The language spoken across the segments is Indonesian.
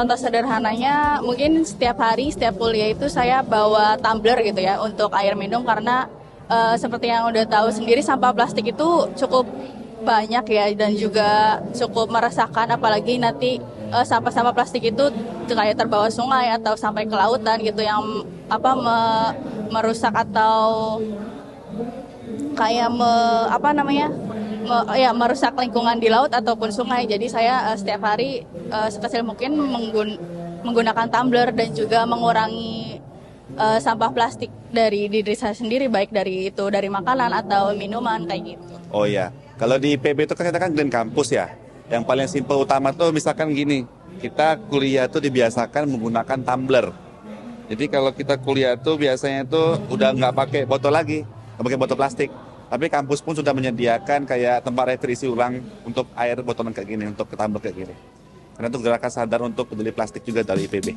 contoh sederhananya, mungkin setiap hari, setiap kuliah itu saya bawa tumbler gitu ya untuk air minum karena seperti yang udah tahu sendiri sampah plastik itu cukup banyak ya dan juga cukup meresahkan, apalagi nanti sampah-sampah plastik itu kayak terbawa sungai atau sampai ke lautan gitu yang merusak atau kayak merusak lingkungan di laut ataupun sungai. Jadi saya setiap hari sekecil mungkin menggunakan tumbler dan juga mengurangi sampah plastik dari diri saya sendiri, baik dari makanan atau minuman kayak gitu. Oh iya, kalau di IPB itu kan kita kan Green Campus ya. Yang paling simpel utama tuh misalkan gini, kita kuliah tuh dibiasakan menggunakan tumbler. Jadi kalau kita kuliah tuh biasanya tuh udah nggak pakai botol lagi, nggak pakai botol plastik. Tapi kampus pun sudah menyediakan kayak tempat refill isi ulang untuk air botolan kayak gini, untuk tumbler kayak gini. Karena itu gerakan sadar untuk peduli plastik juga dari IPB.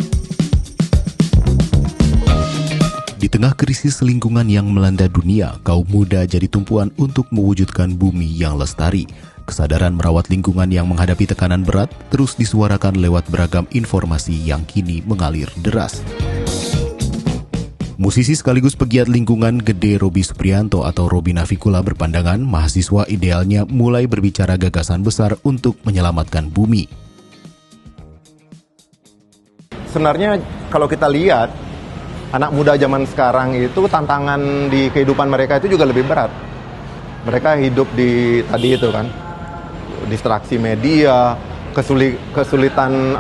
Di tengah krisis lingkungan yang melanda dunia, kaum muda jadi tumpuan untuk mewujudkan bumi yang lestari. Kesadaran merawat lingkungan yang menghadapi tekanan berat terus disuarakan lewat beragam informasi yang kini mengalir deras. Musisi sekaligus pegiat lingkungan Gede Robby Supriyanto atau Robby Navikula berpandangan mahasiswa idealnya mulai berbicara gagasan besar untuk menyelamatkan bumi. Sebenarnya kalau kita lihat, anak muda zaman sekarang itu tantangan di kehidupan mereka itu juga lebih berat. Mereka hidup di tadi itu kan, distraksi media, kesulitan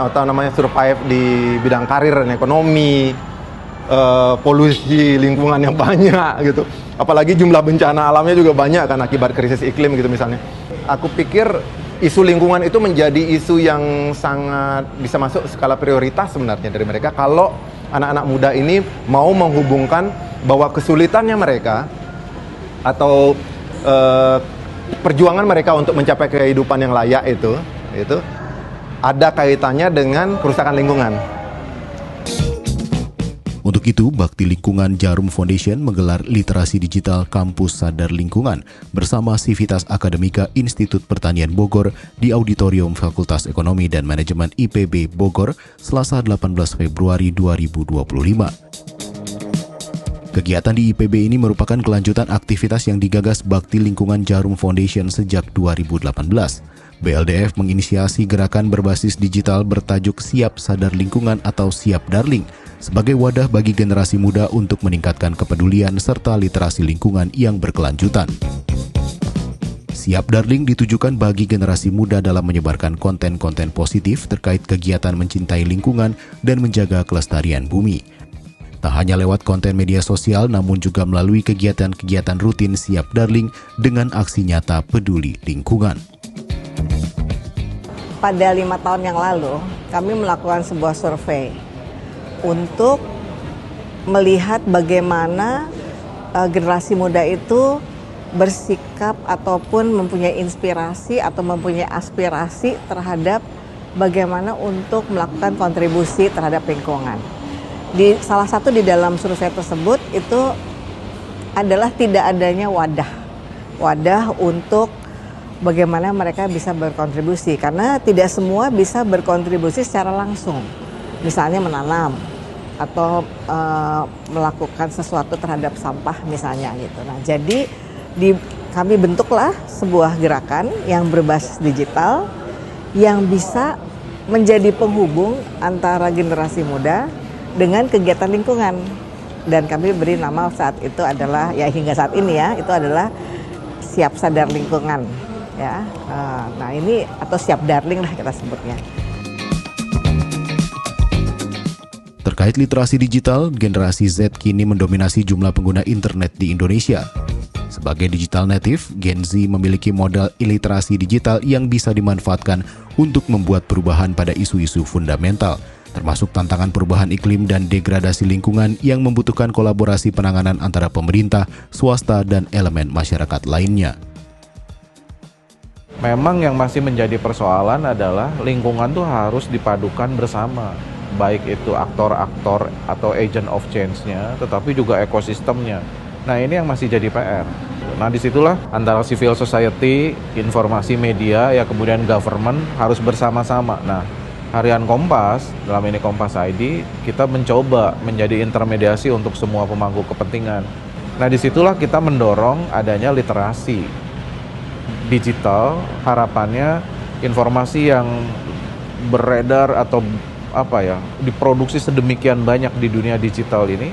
survive di bidang karir dan ekonomi, polusi lingkungan yang banyak gitu. Apalagi jumlah bencana alamnya juga banyak kan akibat krisis iklim gitu misalnya. Aku pikir isu lingkungan itu menjadi isu yang sangat bisa masuk skala prioritas sebenarnya dari mereka kalau anak-anak muda ini mau menghubungkan bahwa kesulitannya mereka atau perjuangan mereka untuk mencapai kehidupan yang layak itu ada kaitannya dengan kerusakan lingkungan. Untuk itu, Bakti Lingkungan Jarum Foundation menggelar literasi digital Kampus Sadar Lingkungan bersama Sivitas Akademika Institut Pertanian Bogor di Auditorium Fakultas Ekonomi dan Manajemen IPB Bogor, Selasa 18 Februari 2025. Kegiatan di IPB ini merupakan kelanjutan aktivitas yang digagas Bakti Lingkungan Jarum Foundation sejak 2018. BLDF menginisiasi gerakan berbasis digital bertajuk Siap Sadar Lingkungan atau Siap Darling sebagai wadah bagi generasi muda untuk meningkatkan kepedulian serta literasi lingkungan yang berkelanjutan. Siap Darling ditujukan bagi generasi muda dalam menyebarkan konten-konten positif terkait kegiatan mencintai lingkungan dan menjaga kelestarian bumi. Tak hanya lewat konten media sosial, namun juga melalui kegiatan-kegiatan rutin Siap Darling dengan aksi nyata peduli lingkungan. Pada 5 tahun yang lalu, kami melakukan sebuah survei untuk melihat bagaimana generasi muda itu bersikap ataupun mempunyai inspirasi atau mempunyai aspirasi terhadap bagaimana untuk melakukan kontribusi terhadap lingkungan. Salah satu di dalam survei tersebut itu adalah tidak adanya wadah untuk bagaimana mereka bisa berkontribusi, karena tidak semua bisa berkontribusi secara langsung, misalnya menanam atau melakukan sesuatu terhadap sampah misalnya gitu. Nah, jadi kami bentuklah sebuah gerakan yang berbasis digital yang bisa menjadi penghubung antara generasi muda dengan kegiatan lingkungan, dan kami beri nama saat itu adalah hingga saat ini itu adalah Siap Sadar Lingkungan ya. Nah ini atau Siap Darling lah kita sebutnya. Terkait literasi digital, generasi Z kini mendominasi jumlah pengguna internet di Indonesia. Sebagai digital native, Gen Z memiliki modal iliterasi digital yang bisa dimanfaatkan untuk membuat perubahan pada isu-isu fundamental, termasuk tantangan perubahan iklim dan degradasi lingkungan yang membutuhkan kolaborasi penanganan antara pemerintah, swasta, dan elemen masyarakat lainnya. Memang yang masih menjadi persoalan adalah lingkungan tuh harus dipadukan bersama, baik itu aktor-aktor atau agent of change-nya, tetapi juga ekosistemnya. Nah ini yang masih jadi PR. Nah disitulah antara civil society, informasi media, ya kemudian government harus bersama-sama. Nah Harian Kompas, dalam ini Kompas ID, kita mencoba menjadi intermediasi untuk semua pemangku kepentingan. Nah, disitulah kita mendorong adanya literasi digital, harapannya informasi yang beredar atau diproduksi sedemikian banyak di dunia digital ini,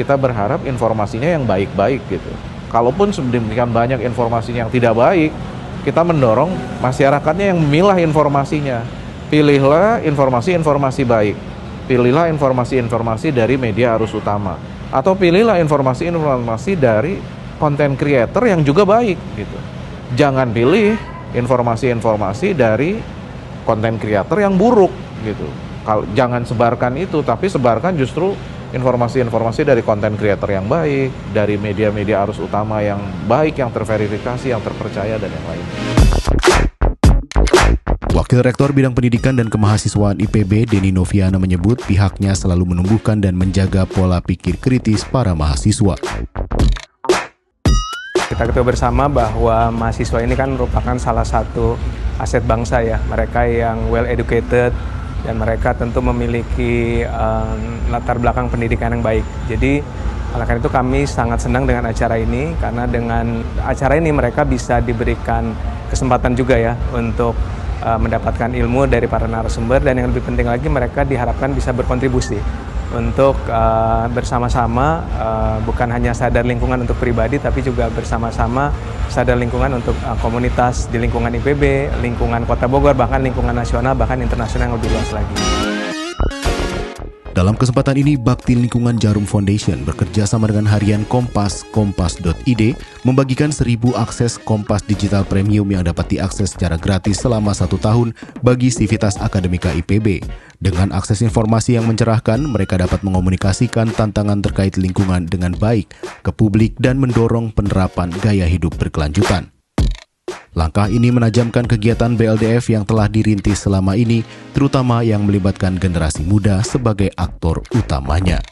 kita berharap informasinya yang baik-baik gitu. Kalaupun sedemikian banyak informasinya yang tidak baik, kita mendorong masyarakatnya yang memilah informasinya. Pilihlah informasi-informasi baik, pilihlah informasi-informasi dari media arus utama, atau pilihlah informasi-informasi dari content creator yang juga baik gitu. Jangan pilih informasi-informasi dari content creator yang buruk gitu. Jangan sebarkan itu, tapi sebarkan justru informasi-informasi dari content creator yang baik, dari media-media arus utama yang baik, yang terverifikasi, yang terpercaya, dan yang lainnya. Wakil Rektor Bidang Pendidikan dan Kemahasiswaan IPB, Denny Noviana menyebut pihaknya selalu menumbuhkan dan menjaga pola pikir kritis para mahasiswa. Kita ketahui bersama bahwa mahasiswa ini kan merupakan salah satu aset bangsa ya. Mereka yang well educated dan mereka tentu memiliki latar belakang pendidikan yang baik. Jadi oleh karena itu kami sangat senang dengan acara ini, karena dengan acara ini mereka bisa diberikan kesempatan juga ya untuk mendapatkan ilmu dari para narasumber, dan yang lebih penting lagi mereka diharapkan bisa berkontribusi untuk bersama-sama bukan hanya sadar lingkungan untuk pribadi, tapi juga bersama-sama sadar lingkungan untuk komunitas di lingkungan IPB, lingkungan Kota Bogor, bahkan lingkungan nasional, bahkan internasional yang lebih luas lagi. Dalam kesempatan ini, Bakti Lingkungan Jarum Foundation bekerja sama dengan harian Kompas, kompas.id, membagikan 1.000 akses Kompas Digital Premium yang dapat diakses secara gratis selama 1 tahun bagi Sivitas Akademika IPB. Dengan akses informasi yang mencerahkan, mereka dapat mengomunikasikan tantangan terkait lingkungan dengan baik ke publik dan mendorong penerapan gaya hidup berkelanjutan. Langkah ini menajamkan kegiatan BLDF yang telah dirintis selama ini, terutama yang melibatkan generasi muda sebagai aktor utamanya.